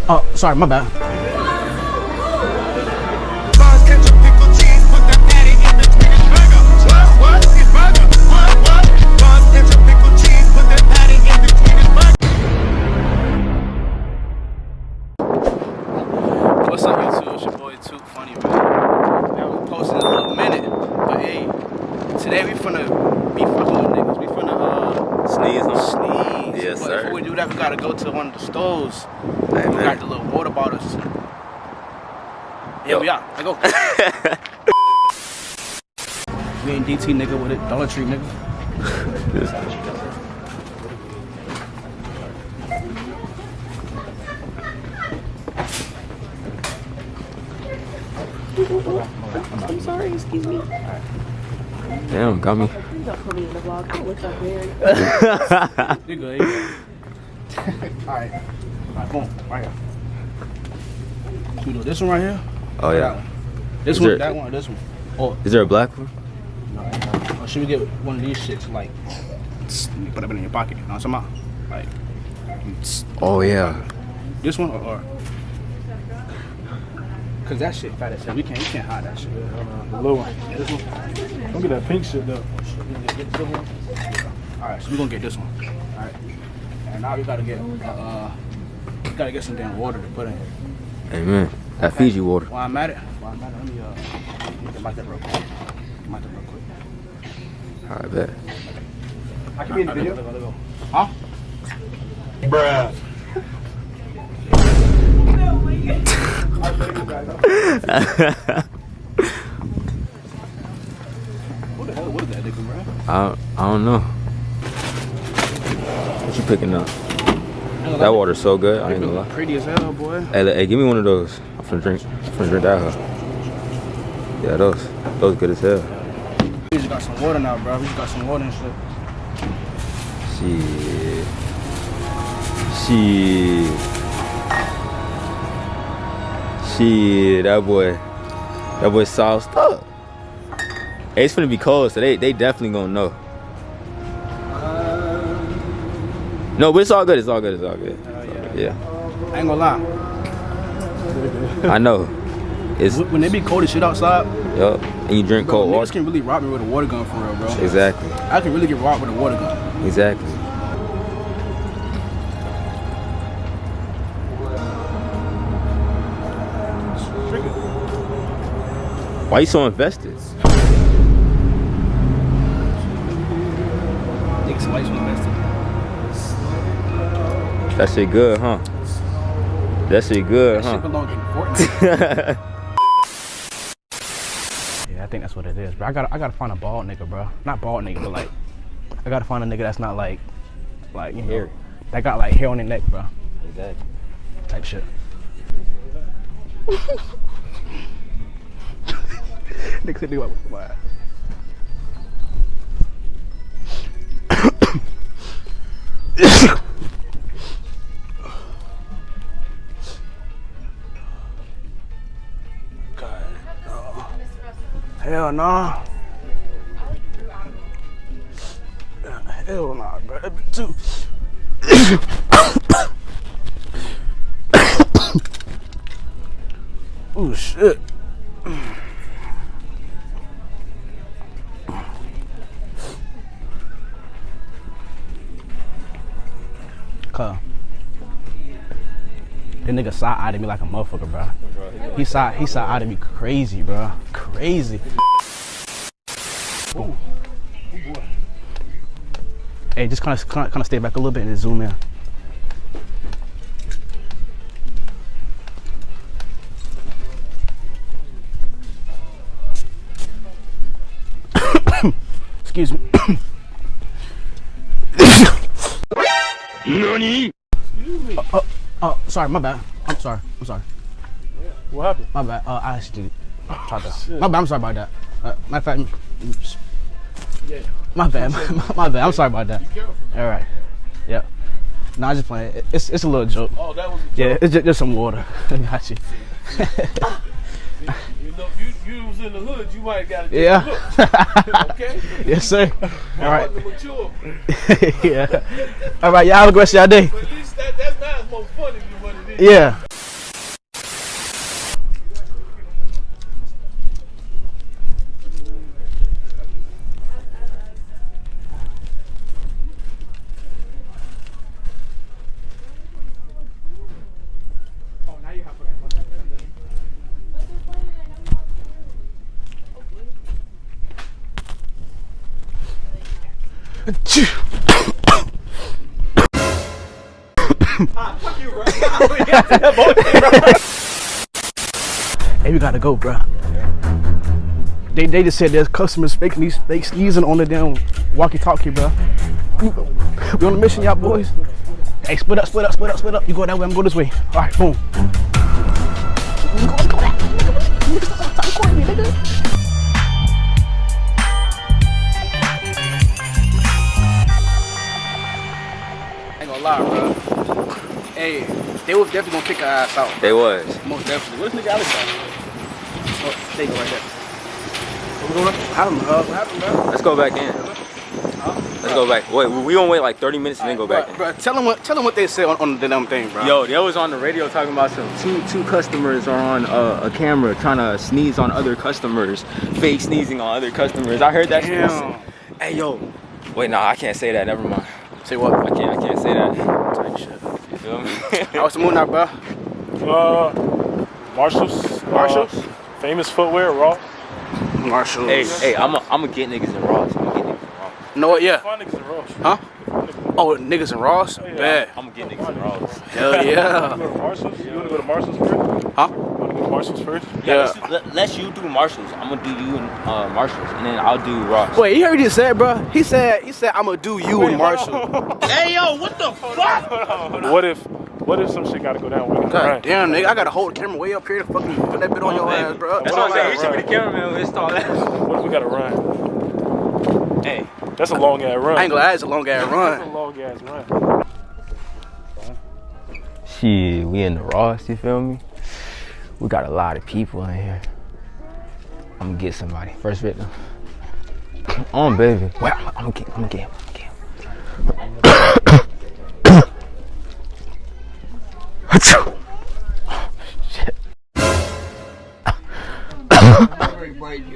Oh, sorry, my bad. What's up, YouTube? It's your boy Too Funny, man. Now we posted in a little minute, but hey, today we finna be fucking with niggas. We finna sneeze on. Sneeze. Yes, but sir. before we do that, we gotta go to one of the stores. Hey, we man. got the little water bottles. Here we are. I go. We ain't DT nigga with it. Dollar Tree nigga. I'm sorry, excuse me. Damn, got me. Please don't put me in the vlog. I look so weird. You good, you good. Alright. Alright, boom. Right here. Should we do this one right here? Oh, yeah. This one, that one, or this one? Oh. Is there a black one? No, or should we get one of these shits, like, you put it in your pocket, you know what I'm talking about? Like, oh, yeah. This one, or cause that shit fat as hell. You can't hide that shit. The little one. This one. Don't get that pink shit though. Get this one. Alright, so we're gonna get this one. Alright. And now we gotta get some damn water to put in here. Amen. That Fiji water. While I'm at it, let me get my that real quick. Alright, bet. I can be in the video. Let go. Huh? Bruh. What the hell? What is that nigga, bro? I don't know. What you picking up? That water's so good. I ain't gonna lie. Pretty as hell, boy. Hey, give me one of those. I'm finna drink that. Huh? Yeah, those good as hell. We just got some water now, bro. We just got some water and shit. Shit, that boy sauced up. Hey, it's finna be cold, so they definitely gonna know. No, but it's all good. Yeah. I ain't gonna lie. I know. It's when they be cold as shit outside. Yup. And you drink cold water. Niggas can really rob me with a water gun for real, bro. Exactly. I can really get robbed with a water gun. Exactly. Why you so invested? Niggas white so invested. That shit good, huh? That shit good, huh? Shit belong in Fortnite. Yeah, I think that's what it is, bro. I gotta find a bald nigga, bro. Not bald nigga, but like, I gotta find a nigga that's not like you know, that got like hair on their neck, bro. Exactly. Type shit. Nigga said, "Nigga, what?" God, no. Hell nah. Hell nah, bro. That be too. Oh shit. That nigga side-eyed me like a motherfucker, bro. He side-eyed me crazy, bro. Crazy. Ooh. Hey, just kind of stay back a little bit and then zoom in. Excuse me. Nani? Oh, sorry, my bad. I'm sorry. What happened? My bad. I actually tried to. My bad. I'm sorry about that. Matter of fact, Yeah. my bad. My bad. I'm sorry about that. All right. Yep. No, I just playing. It's a little joke. Oh, that was a joke. Yeah, it's just some water. I got you. You was in the hood, you might got to Yeah. okay? Yes, sir. All right. Mature. Yeah. All right, y'all have a good rest of y'all day. But at least that's not as more funny than what it is. Yeah. Hey, we gotta go, bro. They just said there's customers fake sneezing on the damn walkie-talkie, bro. We on a mission, y'all boys. Hey, split up. You go that way, I'm go this way. All right, boom. I ain't gonna lie, bro. Hey, they was definitely gonna kick our ass out. They was. Most definitely. Where's nigga Alex at? Oh, they go right there. What happened, bro? What happened, bro? Let's go back in. Let's go back. Wait, we gonna wait like 30 minutes and then go back in. Bro, tell them what they said on the damn thing, bro. Yo, they was on the radio talking about some two customers are on a camera trying to sneeze on other customers, fake sneezing on other customers. I heard that. Damn. Hey, yo. Wait, nah, I can't say that. Never mind. Say what? I can't say that. Type shit. You feel me? How was the moon out, bro? Marshalls. Famous footwear, Ross. Marshalls. Hey, I'ma get niggas in Ross. You know what? Yeah. Find niggas in Ross. Huh? Oh, niggas in Ross? Yeah. Bad. I'ma get niggas in Ross. Hell You yeah. wanna go to Marshalls? You wanna go to Marshalls first? Huh? You wanna go to Marshalls first? Yeah. Let's you do Marshalls. I'm gonna do you in Marshalls, and then I'll do Ross. Wait, you heard what he said, bro? He said I'm gonna do you in Marshall. Hey, yo, what the fuck? What if some shit gotta go down? We gotta God run. damn, nigga, I gotta hold the camera way up here to fucking put that bit on your ass, bro. That's what I'm saying. He should be the cameraman with his tall ass. What if we gotta run? Hey. That's a long ass run. I ain't gonna lie, it's a long ass That's a run. long ass run. Shit, we in the Ross, you feel me? We got a lot of people in here. I'm gonna get somebody. First victim. On, baby. Well, I'm gonna get him. Shit.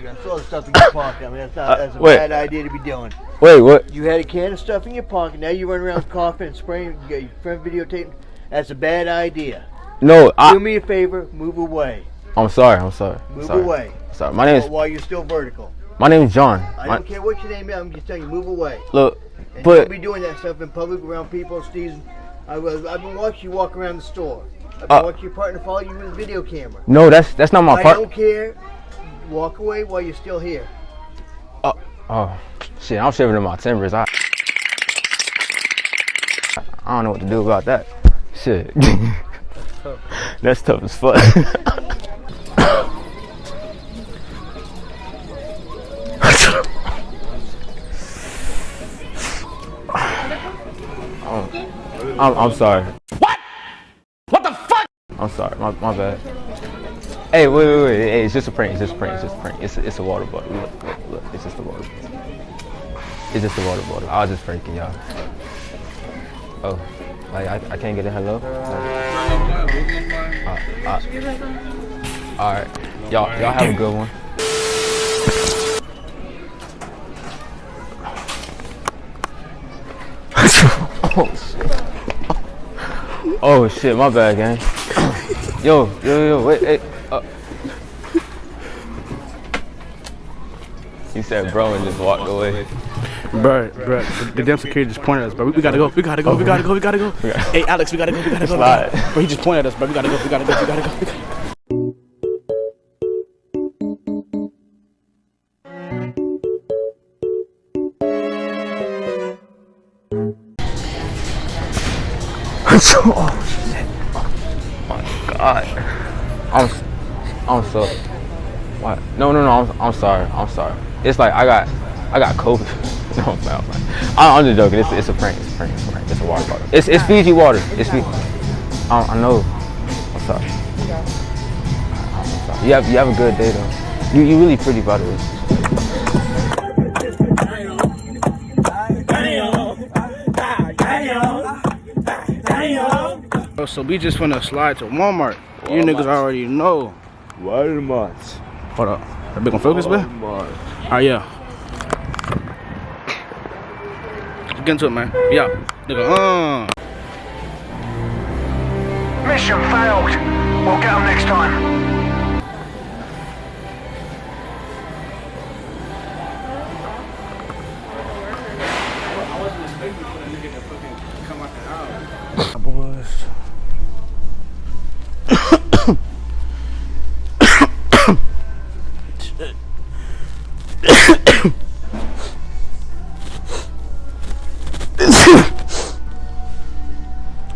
That's all the stuff in your pocket. I mean, that's a wait. bad idea to be doing. Wait, what? You had a can of stuff in your pocket. Now you run around coughing and spraying. You got your friend videotaping. That's a bad idea. No, Do me a favor. Move away. I'm sorry. Move Sorry. away. Sorry. My name is While you're still vertical. John. I don't care what your name is. I'm just telling you, move away. Look, And but don't be doing that stuff in public around people sneezing. I've been watching you walk around the store. I've been watching your partner follow you with a video camera. no, that's not my I part. don't care. Walk away while you're still here. Oh, shit! I'm shivering in my timbers. I don't know what to do about that. Shit. That's tough as fuck. I'm sorry. What? What the fuck? I'm sorry. My bad. Hey, wait. Hey, it's just a prank. It's a water bottle. Look. It's just a water bottle. I was just pranking y'all. Oh, like I can't get a hello. All right. Y'all have a good one. Oh shit, my bad, gang. Yo, wait, hey. He said bro and just walked away. Bro, the damn security just pointed at us, bro. We gotta go. Hey, Alex, we gotta go. Slide. Bro, he just pointed at us, bro. We gotta go. Oh shit! Oh my god! I'm so. What? No. I'm sorry. It's like I got COVID. No, I'm just joking. It's a prank. It's a water bottle. It's Fiji water. It's Fiji. I know. I'm sorry. You have a good day though. You really pretty, by the way. So we just finna slide to Walmart. You niggas already know. Walmart. Hold up. Are we gonna focus, man? Alright, yeah. Let's get into it, man. Yeah. Nigga, Mission failed. We'll get them next time. I wasn't expecting for the nigga to fucking come out the house. Boys.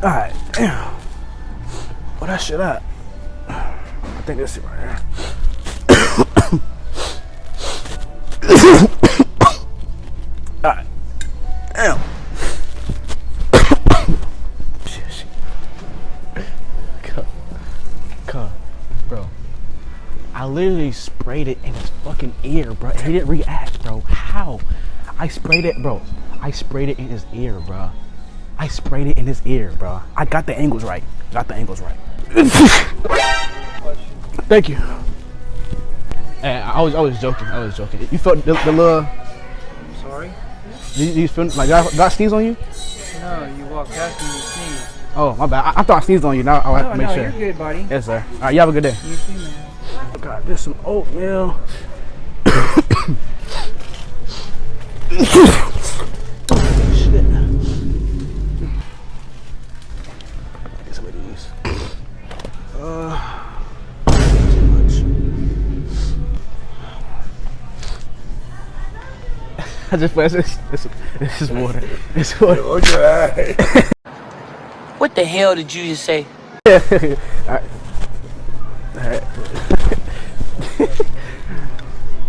Alright, damn. Where that shit at? I think that's it right here. Alright. Damn. Shit. Come, bro. I literally sprayed it in his fucking ear, bro. He didn't react, bro. How? I sprayed it, bro. I sprayed it in his ear, bro. I sprayed it in his ear, bro. I got the angles right. Thank you. Hey, I was joking. You felt the little. I'm sorry? You feel like got sneeze on you? No, you walked past me and sneezed. Oh, my bad. I thought I sneezed on you. Now I'll have to make sure. No, you're good, buddy. Yes, sir. All right, you have a good day. You too, man. God, there's some oatmeal. Shit. Get some of these. Too much. I just this is water. It's water. What the hell did you just say? Alright.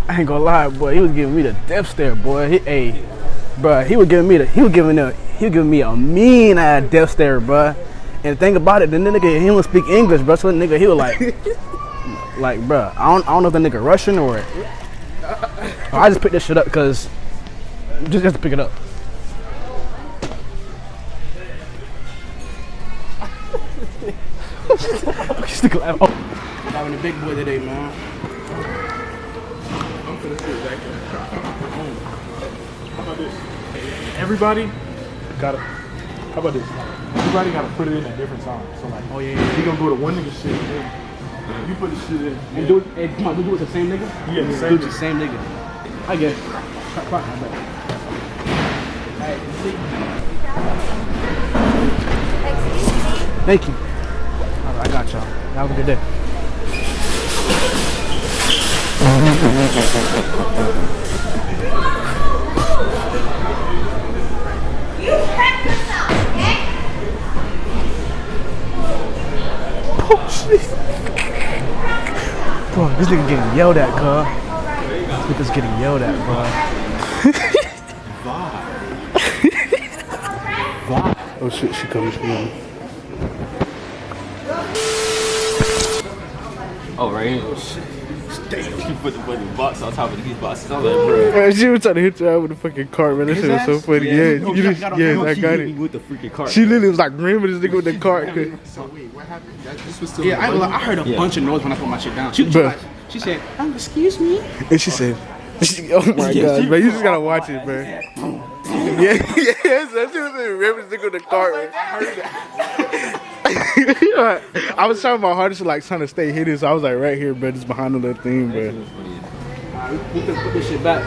I ain't gonna lie, boy. He was giving me the death stare, boy. He was giving me a mean ass death stare, bro. And the thing about it, the nigga he don't speak English, bro. So the nigga he was like, bro. I don't know if the nigga Russian or. I just picked this shit up because just to pick it up. I'm having a big boy today, man. I'm finna sit back in the car. How about this? Everybody gotta. How about this? Everybody gotta put it in at different times. So like, oh yeah, you gonna go to one nigga shit. You put the shit in. And do it. Hey, come on, we do it with the same nigga. Yeah, the Do it with the same nigga. I get. Thank you. All right, I got y'all. Have a good day. Oh shit. Bro, this nigga getting yelled at, cuz. This nigga's getting yelled at, bro. Oh shit, she coming. Oh, right here. Oh shit. Damn, she put the fucking box on top of these boxes. I was like, bro. She was trying to hit you out with the fucking cart, man. That shit was so funny. Yeah, I got it. With the freaking cart. She literally was like ramming this nigga with the cart. So wait, what happened? This was still. Yeah, I heard a bunch of noise when I put my shit down. She said, excuse me. And she said, oh my god, bro, you just gotta watch it, bro. Yeah, so she was ramming this nigga with the cart, man. I was trying my hardest to like trying to stay hidden, so I was like right here, bro, just behind the little thing, bro. We can put this shit back.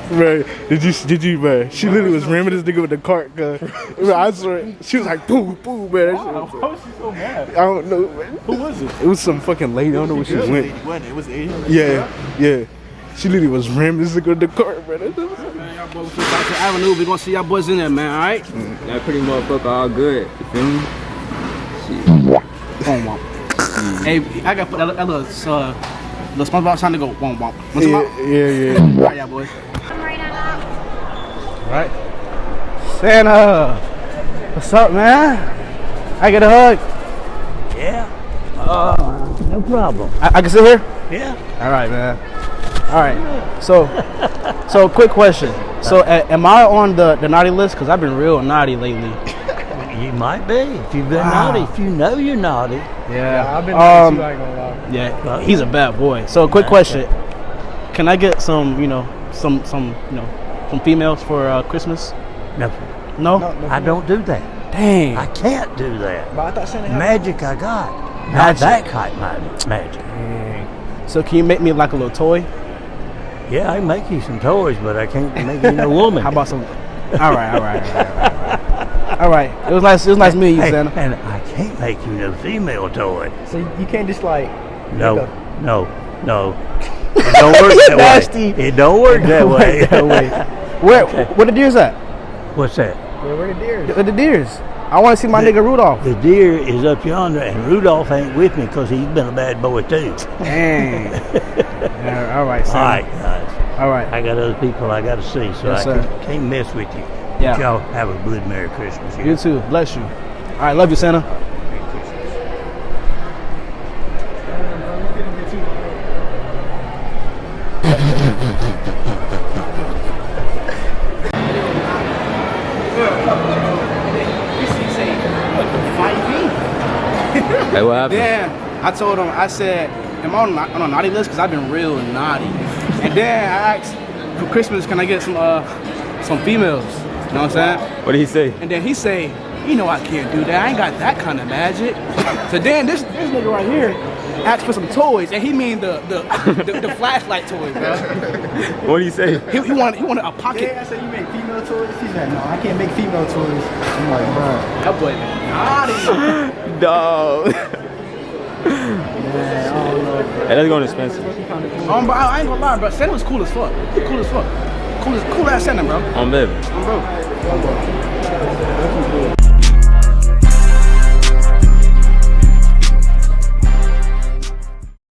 Bro, did you, bro? She literally was ramming this nigga with the cart, cuz. I swear, she was like, boo, boo, man. How was she so mad? I don't know, man. Who was it? It was some fucking lady. I don't know where she went. It was Asian. Yeah. She literally was ramming this nigga with the cart, bro. Man, y'all boys back to the Avenue. We gonna see y'all boys in there, man. All right? that pretty motherfucker all good. You feel me? Womp. Hey, I gotta put that little SpongeBob sound to go womp womp. Yeah. All right, y'all boys. All right. Santa, what's up, man? I get a hug. No problem. I can sit here? Yeah. All right, man. All right. So quick question. So am I on the naughty list? Because I've been real naughty lately. You might be if you've been naughty. If you know you're naughty. Yeah. I've been naughty too, I ain't gonna lie. Yeah. He's a bad boy. So quick question. Can I get some females for Christmas? No. I don't do that. Dang. I can't do that. But I thought Santa had Magic I got. Not Magic. that kind of magic. So can you make me like a little toy? Yeah, I can make you some toys, but I can't make you no woman. How about some? All right. All right. It was nice meeting you, Santa. And I can't make you no female toy. So you can't just like. No. It don't work that Nasty. way. It don't work that way. Where the deer's at? What's that? Where the deers? The deers. I want to see my nigga Rudolph. The deer is up yonder, and Rudolph ain't with me because he's been a bad boy too. Dang. Yeah, all right, Santa. All right, guys. All right. I got other people I got to see, so Yes, I sir. can't mess with you. Yeah. But y'all have a good Merry Christmas. You too. Bless you. All right. Love you, Santa. Hey, what happened? Then I told him, I said, am I on a naughty list? Because I've been real naughty. And then I asked, for Christmas, can I get some females? You know what I'm saying? What did he say? And then he say, you know I can't do that. I ain't got that kind of magic. So then this nigga right here asked for some toys, and he mean the flashlight toys, bro. What did he say? He wanted a pocket. Yeah, I said you make female toys. He said no, I can't make female toys. I'm like, bro. That boy naughty. Dog. Man, I don't know, bro. Hey, that's going expensive. But I ain't gonna lie, bro. Santa was cool as fuck. Cool as fuck. Cool ass Santa, bro. On baby. Bro.